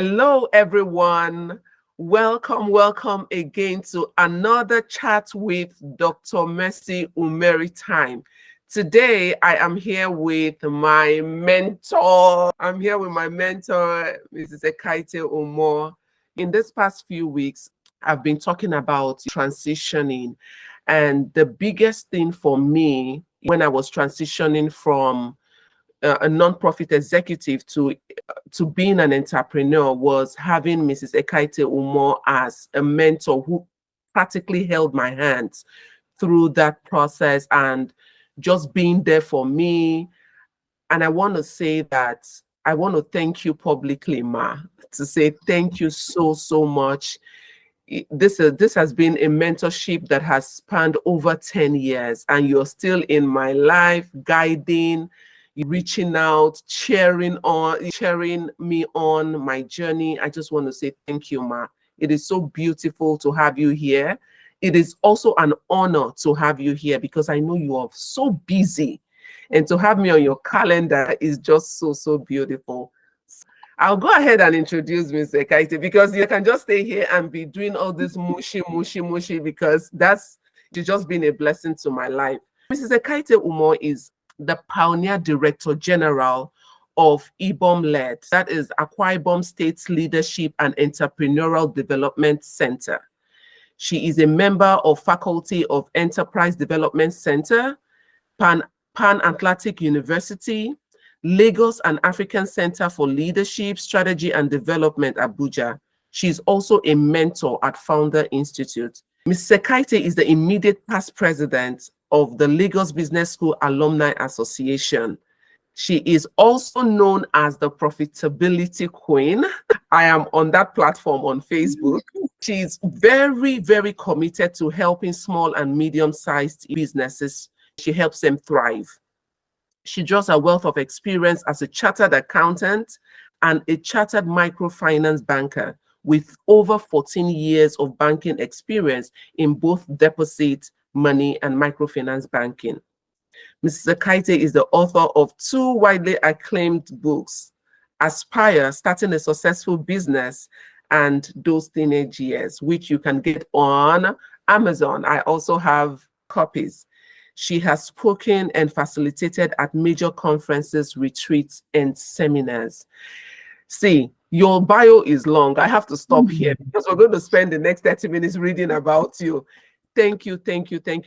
Hello, everyone. Welcome again to another chat with Dr. Mercy Umeri time. Today, I am here with my mentor. I'm here with my mentor, Mrs. Ekaette Umoh. In this past few weeks, I've been talking about transitioning. And the biggest thing for me when I was transitioning from a nonprofit executive to being an entrepreneur was having Mrs. Ekaette Umoh as a mentor who practically held my hands through that process and just being there for me. And I want to say that I want to thank you publicly, Ma, to say thank you so much. This has been a mentorship that has spanned over 10 years, and you're still in my life, guiding, reaching out, cheering me on my journey. I just want to say thank you, Ma. It is so beautiful to have you here. It is also an honor to have you here because I know you are so busy, and to have me on your calendar is just so beautiful. I'll go ahead and introduce Ms. Ekaette because you can just stay here and be doing all this mushy because that's just been a blessing to my life. Mrs. Ekaette Umoh is the Pioneer Director General of IBOM-led, that is Akwa Ibom State's Leadership and Entrepreneurial Development Center. She is a member of Faculty of Enterprise Development Center, Pan-Atlantic University, Lagos and African Center for Leadership, Strategy and Development, Abuja. She's also a mentor at Founder Institute. Ms. Ekaette is the immediate past president of the Lagos Business School Alumni Association. She is also known as the Profitability Queen. I am on that platform on Facebook. She's very committed to helping small and medium-sized businesses. She helps them thrive. She draws a wealth of experience as a chartered accountant and a chartered microfinance banker with over 14 years of banking experience in both deposit, money, and microfinance banking. Mrs. Ekaette is the author of 2 widely acclaimed books, Aspire, Starting a Successful Business, and Those Teenage Years, which you can get on Amazon. I also have copies. She has spoken and facilitated at major conferences, retreats, and seminars. See, your bio is long. I have to stop here because we're going to spend the next 30 minutes reading about you. Thank you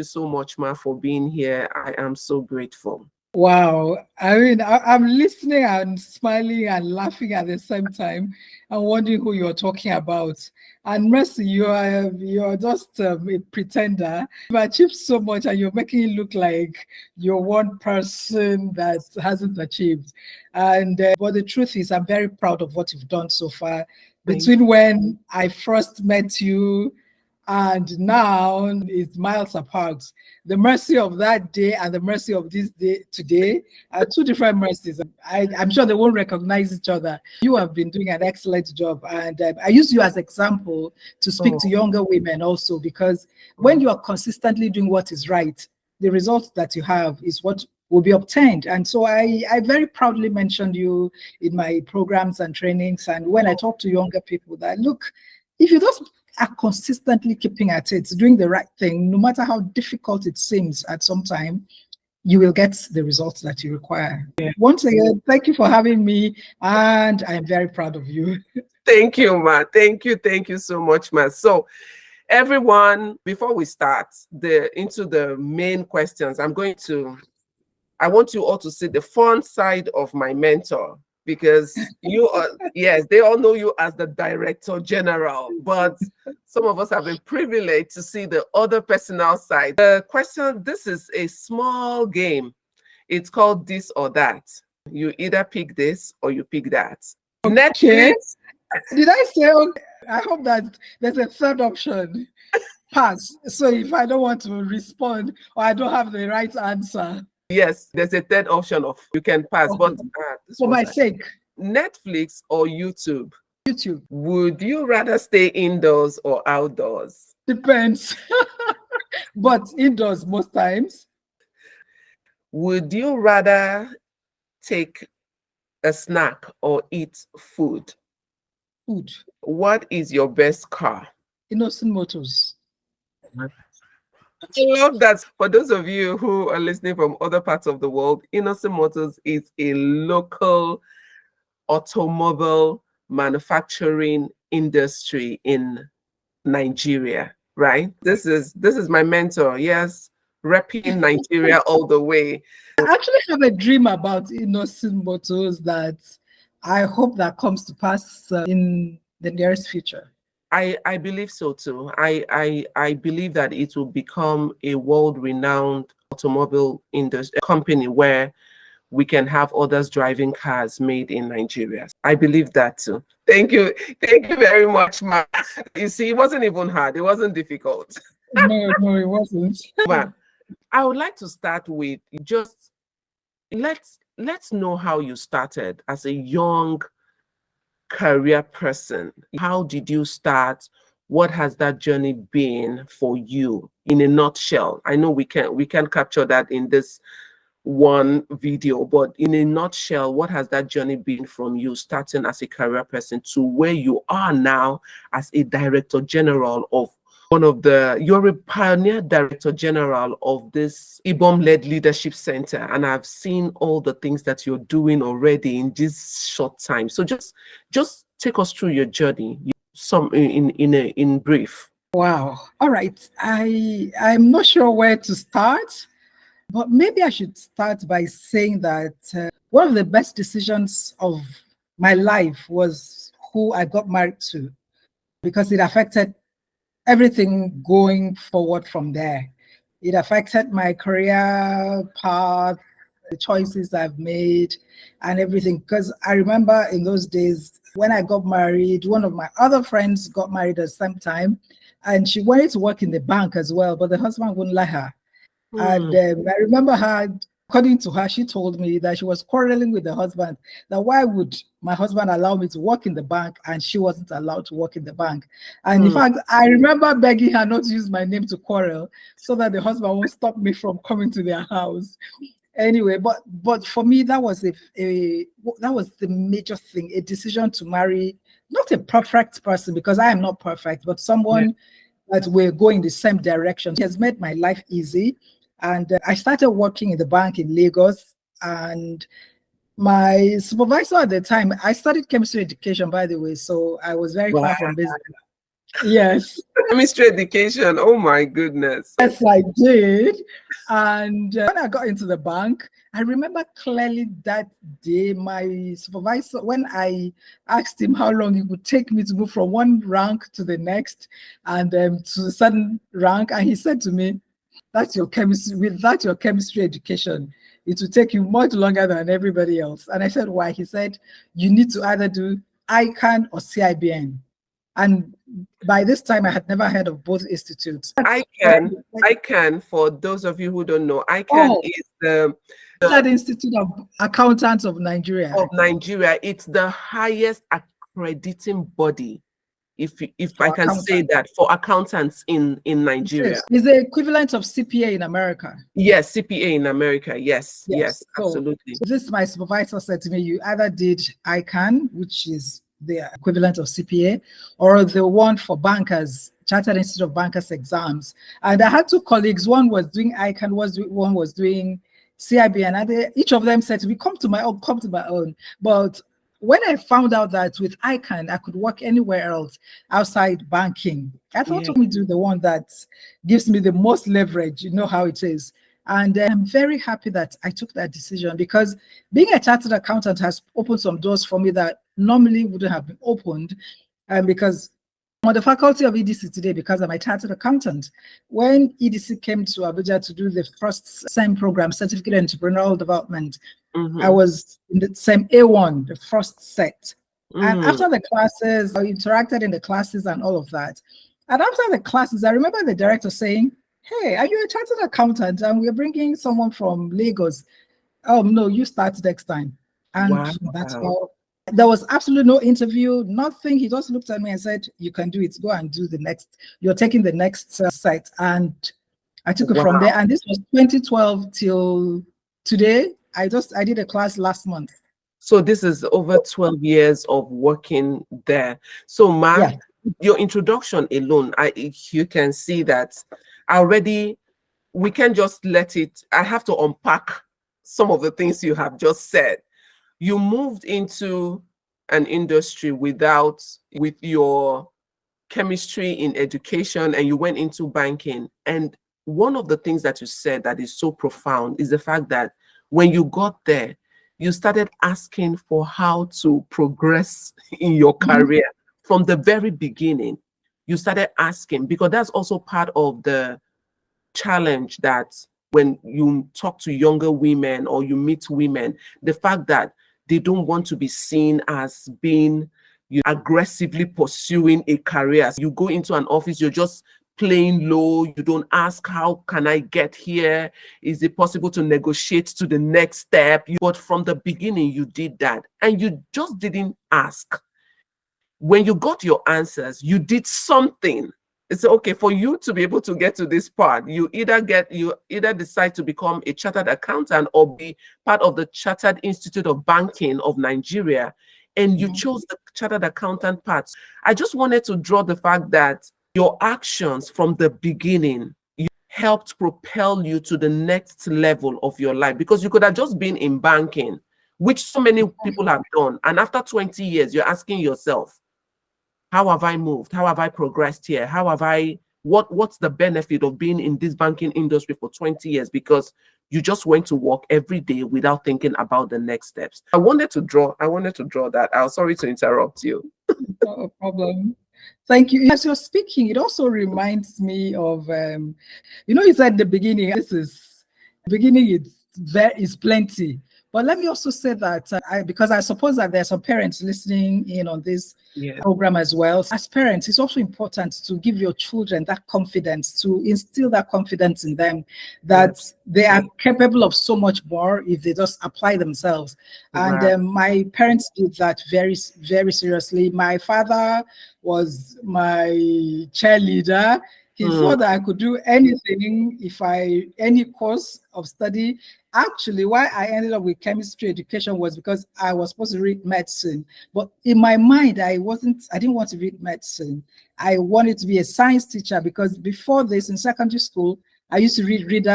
so much, Ma, for being here. I am so grateful. Wow. I mean, I'm listening and smiling and laughing at the same time and wondering who you're talking about. And Mercy, you're just a pretender. You've achieved so much and you're making it look like you're one person that hasn't achieved. And but the truth is, I'm very proud of what you've done so far. Between when I first met you and now it's miles apart. The mercy of that day and the mercy of this day today are 2 different mercies. I'm sure they won't recognize each other. You have been doing an excellent job, and I use you as example to speak to younger women also, because when you are consistently doing what is right, the results that you have is what will be obtained. And so I very proudly mentioned you in my programs and trainings, and when I talk to younger people, that look, if you just are consistently keeping at it, doing the right thing, no matter how difficult it seems at some time, you will get the results that you require. Once again, thank you for having me, and I'm very proud of you. Thank you, Ma. Thank you so much, Ma. So, everyone, before we start into the main questions, I want you all to see the fun side of my mentor, because you are, yes, they all know you as the Director General, but some of us have been privileged to see the other personal side. The question, this is a small game. It's called This or That. You either pick this or you pick that. Okay. Netflix. Did I say, okay? I hope that there's a third option. Pass. So if I don't want to respond or I don't have the right answer. Yes, there's a third option of you can pass, but for my sake. Netflix or YouTube? YouTube. Would you rather stay indoors or outdoors? Depends. But indoors most times. Would you rather take a snack or eat food? Food. What is your best car? Innocent Motors. I love that. For those of you who are listening from other parts of the world, Innocent Motors is a local automobile manufacturing industry in Nigeria, right? This is my mentor. Yes, repping Nigeria all the way. I actually have a dream about Innocent Motors that I hope that comes to pass in the nearest future. I believe so too. I believe that it will become a world-renowned automobile industry company where we can have others driving cars made in Nigeria. I believe that too. Thank you very much, Ma. You see, it wasn't even hard. It wasn't difficult. No, it wasn't. But I would like to start with just let's know how you started as a young career person. How did you start? What has that journey been for you in a nutshell? I know we can capture that in this one video, but in a nutshell, what has that journey been from you starting as a career person to where you are now as a director general of you're a pioneer director general of this IBOM-led leadership center, and I've seen all the things that you're doing already in this short time. So just take us through your journey, in brief. Wow. All right. I'm not sure where to start, but maybe I should start by saying that one of the best decisions of my life was who I got married to, because it affected everything going forward from there. It affected my career path, the choices I've made, and everything. Because I remember in those days when I got married, one of my other friends got married at the same time, and she wanted to work in the bank as well, but the husband wouldn't let her. And I remember her, according to her, she told me that she was quarreling with the husband, that why would my husband allow me to work in the bank and she wasn't allowed to work in the bank. And in fact, I remember begging her not to use my name to quarrel so that the husband won't stop me from coming to their house. Anyway, but for me, that was that was the major thing, a decision to marry not a perfect person, because I am not perfect, but someone that we're going the same direction. It has made my life easy. And I started working in the bank in Lagos, and my supervisor at the time, I studied chemistry education, by the way, so I was very far from business. Yes. Chemistry education, oh my goodness. Yes, I did. And when I got into the bank, I remember clearly that day, my supervisor, when I asked him how long it would take me to move from one rank to the next and to a certain rank, and he said to me, that's your chemistry, without your chemistry education, it will take you much longer than everybody else. And I said, why? He said, you need to either do ICANN or CIBN. And by this time, I had never heard of both institutes. ICANN, for those of you who don't know, ICANN is the Institute of Accountants of Nigeria. It's the highest accrediting body, if I can say that, for accountants in Nigeria. Is the equivalent of CPA in America. Yes, CPA in America. Yes, absolutely. So this, my supervisor said to me, you either did ICANN, which is the equivalent of CPA, or the one for bankers, Chartered Institute of Bankers exams. And I had two colleagues, one was doing ICANN, one was doing CIBN, and each of them said to me, come to my own. But when I found out that with ICANN, I could work anywhere else outside banking, I thought, let me do the one that gives me the most leverage. You know how it is. And I'm very happy that I took that decision, because being a chartered accountant has opened some doors for me that normally wouldn't have been opened. And because I'm on the faculty of EDC today because I'm a chartered accountant. When EDC came to Abuja to do the first SEM program, Certificate in Entrepreneurial Development, I was in the same A1, the first set. And after the classes, I interacted in the classes and all of that. And after the classes, I remember the director saying, hey, are you a chartered accountant? And we're bringing someone from Lagos. Oh, no, you start next time. And that's how. There was absolutely no interview, nothing. He just looked at me and said, you can do it. Go and do the next. You're taking the next site. And I took it from there. And this was 2012 till today. I did a class last month. So this is over 12 years of working there. So Ma, Yeah. your introduction alone, you can see that already we can just let it. I have to unpack some of the things you have just said. You moved into an industry with your chemistry in education, and you went into banking. And one of the things that you said that is so profound is the fact that when you got there, you started asking for how to progress in your career from the very beginning. You started asking, because that's also part of the challenge, that when you talk to younger women or you meet women, the fact that they don't want to be seen as being aggressively pursuing a career. So you go into an office, you're just playing low. You don't ask, how can I get here? Is it possible to negotiate to the next step? But from the beginning, you did that, and you just didn't ask. When you got your answers, you did something. It's okay for you to be able to get to this part. You either decide to become a chartered accountant or be part of the Chartered Institute of Banking of Nigeria, and you chose the chartered accountant part. I just wanted to draw the fact that your actions from the beginning helped propel you to the next level of your life, because you could have just been in banking, which so many people have done, and after 20 years, you're asking yourself, how have I moved? How have I progressed here? How have I, what's the benefit of being in this banking industry for 20 years? Because you just went to work every day without thinking about the next steps. I wanted to draw that. I'm sorry to interrupt you. No problem. Thank you. As you're speaking, it also reminds me of, you said the beginning, is plenty. But let me also say that because I suppose that there are some parents listening in on this program as well. As parents, it's also important to give your children that confidence, to instill that confidence in them, that they are capable of so much more if they just apply themselves. And my parents did that very, very seriously. My father was my cheerleader. He thought that I could do anything any course of study. Actually, why I ended up with chemistry education was because I was supposed to read medicine. But in my mind, I didn't want to read medicine. I wanted to be a science teacher, because before this, in secondary school, I used to read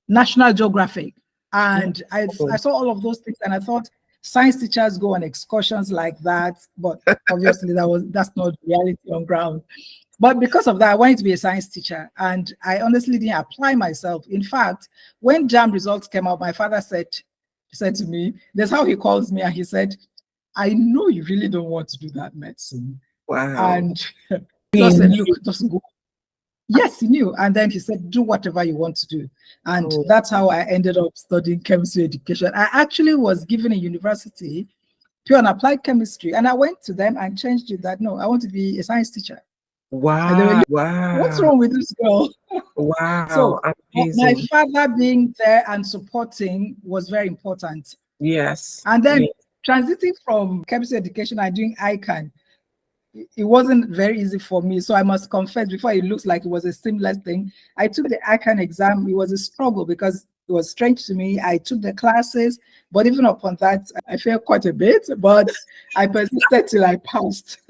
National Geographic. And I saw all of those things, and I thought science teachers go on excursions like that. But obviously that's not reality on ground. But because of that, I wanted to be a science teacher, and I honestly didn't apply myself. In fact, when JAM results came out, my father said to me, that's how he calls me, and he said, I know you really don't want to do that medicine. Wow. And just said, look, just go. Yes, he knew. And then he said, do whatever you want to do. And that's how I ended up studying chemistry education. I actually was given a university, pure and applied chemistry, and I went to them and changed it that, no, I want to be a science teacher. Wow. And they were, what's wrong with this girl? Wow. So amazing. My father being there and supporting was very important. Yes. And then transiting from chemistry education and doing ICANN, it wasn't very easy for me. So I must confess, before it looks like it was a seamless thing, I took the ICANN exam. It was a struggle because it was strange to me. I took the classes, but even upon that, I failed quite a bit, but I persisted till I passed.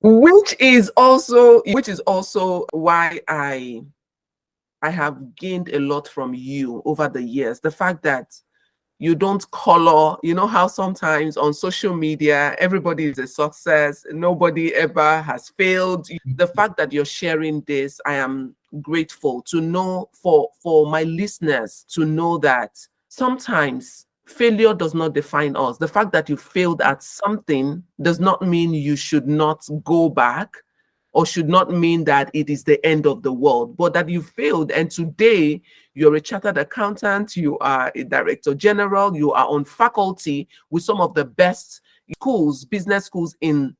Which is also why I have gained a lot from you over the years. The fact that you don't color, you know how sometimes on social media, everybody is a success, nobody ever has failed. The fact that you're sharing this, I am grateful to know, for my listeners to know that sometimes failure does not define us. The fact that you failed at something does not mean you should not go back, or should not mean that it is the end of the world, but that you failed. And today you're a chartered accountant, you are a director general, you are on faculty with some of the best schools, business schools in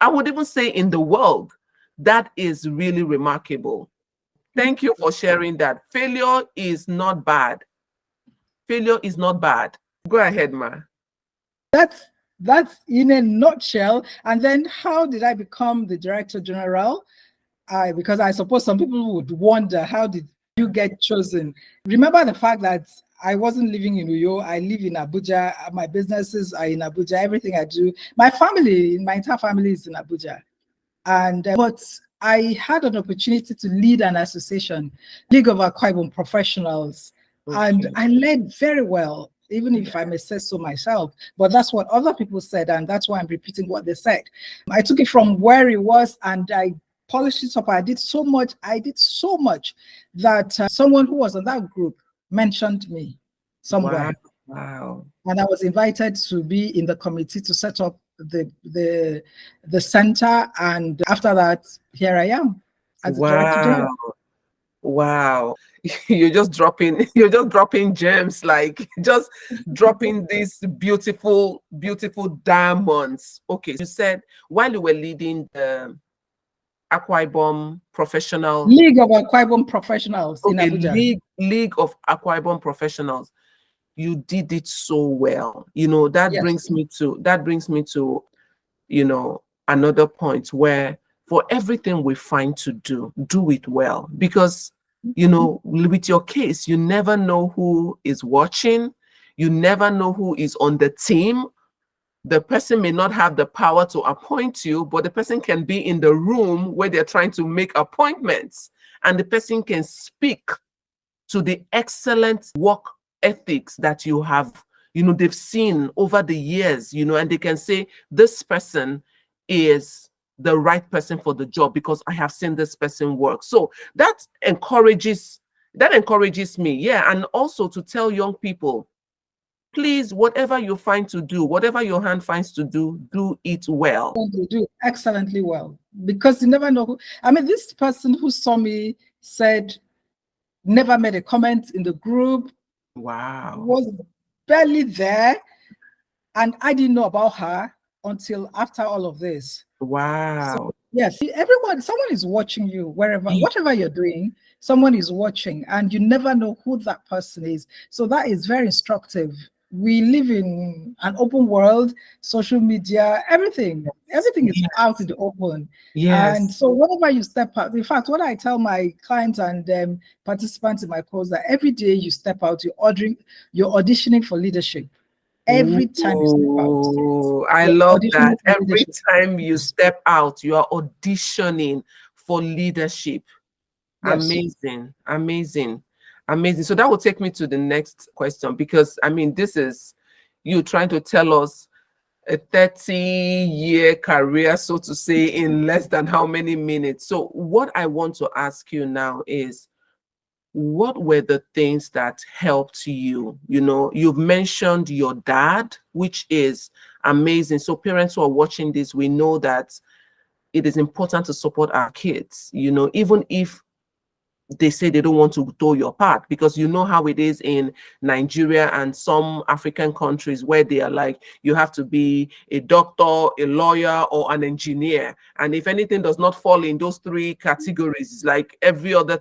I would even say in the world. That is really remarkable. Thank you for sharing that. Failure is not bad. Failure is not bad. Go ahead, Ma. That's in a nutshell. And then how did I become the director general? Because I suppose some people would wonder, how did you get chosen? Remember the fact that I wasn't living in Uyo. I live in Abuja. My businesses are in Abuja. Everything I do, my entire family is in Abuja. And but I had an opportunity to lead an association, League of Akwa Ibom Professionals, and I led very well, even if I may say so myself. But that's what other people said, and that's why I'm repeating what they said. I took it from where it was, and I polished it up. I did so much that someone who was in that group mentioned me somewhere. Wow. And I was invited to be in the committee to set up the center. And after that, here I am as the director general. Wow. You're just dropping gems, like just dropping these beautiful, beautiful diamonds. Okay, you said while you were leading the Akwa Ibom Professional League of Akwa Ibom Professionals in Abuja. League of Akwa Ibom Professionals, you did it so well. You know, that brings me to, you know, another point where for everything we find to do it well. Because, you know, with your case, you never know who is watching. You never know who is on the team. The person may not have the power to appoint you, but the person can be in the room where they're trying to make appointments, and the person can speak to the excellent work ethics that you have, you know, they've seen over the years, you know, and they can say, this person is the right person for the job because I have seen this person work. So that encourages me. Yeah. And also to tell young people, please, whatever you find to do, whatever your hand finds to do it well. You do excellently well, because you never know who. I mean, this person who saw me said, never made a comment in the group. Wow. Was barely there. And I didn't know about her until after all of this. Wow. So, yes, someone is watching you whatever you're doing, someone is watching, and you never know who that person is. So that is very instructive. We live in an open world, social media, everything is out in the open. Yes. And so whenever you step out, in fact, what I tell my clients and participants in my course, that every day you step out, you're auditioning for leadership. Every time you step out. I love that. Every time you step out, you are auditioning for leadership. Yes. Amazing, amazing, amazing. So that will take me to the next question, because I mean, this is you trying to tell us a 30-year career, so to say, in less than how many minutes. So what I want to ask you now is, what were the things that helped you? You know, you've mentioned your dad, which is amazing. So parents who are watching this, we know that it is important to support our kids, you know, even if they say they don't want to do your part, because you know how it is in Nigeria and some African countries where they are like, you have to be a doctor, a lawyer, or an engineer. And if anything does not fall in those three categories, it's like every other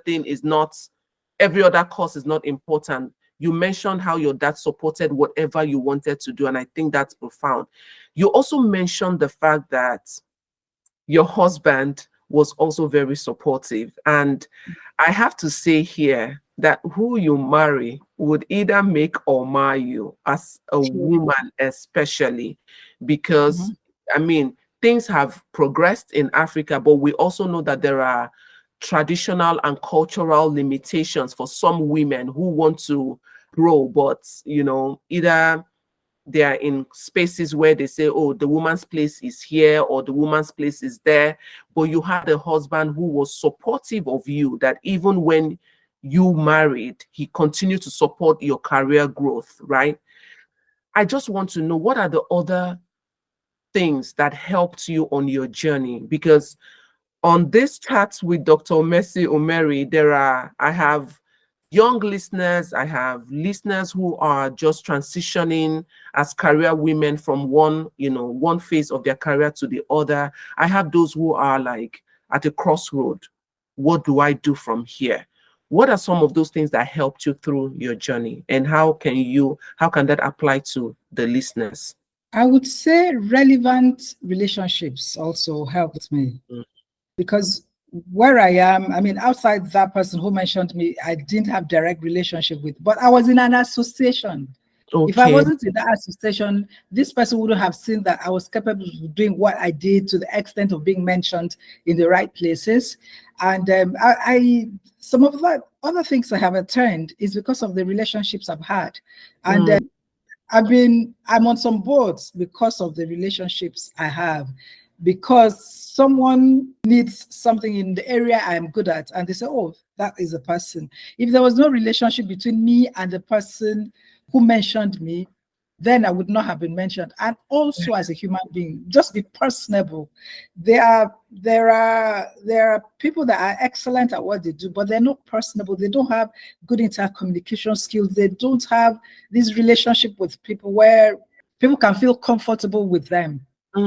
course is not important. You mentioned how your dad supported whatever you wanted to do, and I think that's profound. You also mentioned the fact that your husband was also very supportive. And I have to say here that who you marry would either make or mar you as a woman, especially because, I mean, things have progressed in Africa, but we also know that there are traditional and cultural limitations for some women who want to grow, but, you know, either they are in spaces where they say, oh, the woman's place is here or the woman's place is there. But you had a husband who was supportive of you, that even when you married, he continued to support your career growth, right? I just want to know, what are the other things that helped you on your journey? Because on this chat with Dr. Mercy Umeri, I have young listeners, I have listeners who are just transitioning as career women from one phase of their career to the other. I have those who are like at a crossroad. What do I do from here? What are some of those things that helped you through your journey, and how can that apply to the listeners? I would say relevant relationships also helped me. Because where I am, I mean, outside that person who mentioned me, I didn't have direct relationship with, but I was in an association. If I Okay. wasn't in that association, this person wouldn't have seen that I was capable of doing what I did to the extent of being mentioned in the right places. And some of the other things I have attained is because of the relationships I've had. And Mm, I'm on some boards because of the relationships I have, because someone needs something in the area I'm good at, and they say, oh, that is a person. If there was no relationship between me and the person who mentioned me, then I would not have been mentioned. And also as a human being, just be personable. There are people that are excellent at what they do, but they're not personable. They don't have good intercommunication skills. They don't have this relationship with people where people can feel comfortable with them.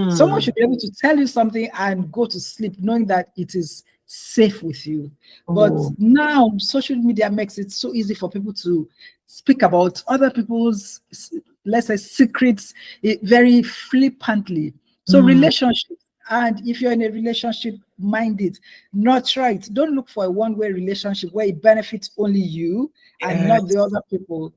Someone mm, should be able to tell you something and go to sleep knowing that it is safe with you. But oh, now social media makes it so easy for people to speak about other people's, let's say, secrets very flippantly. So mm, relationships, and if you're in a relationship, mind it, nurture it. Don't look for a one-way relationship where it benefits only you and not the yes. other people.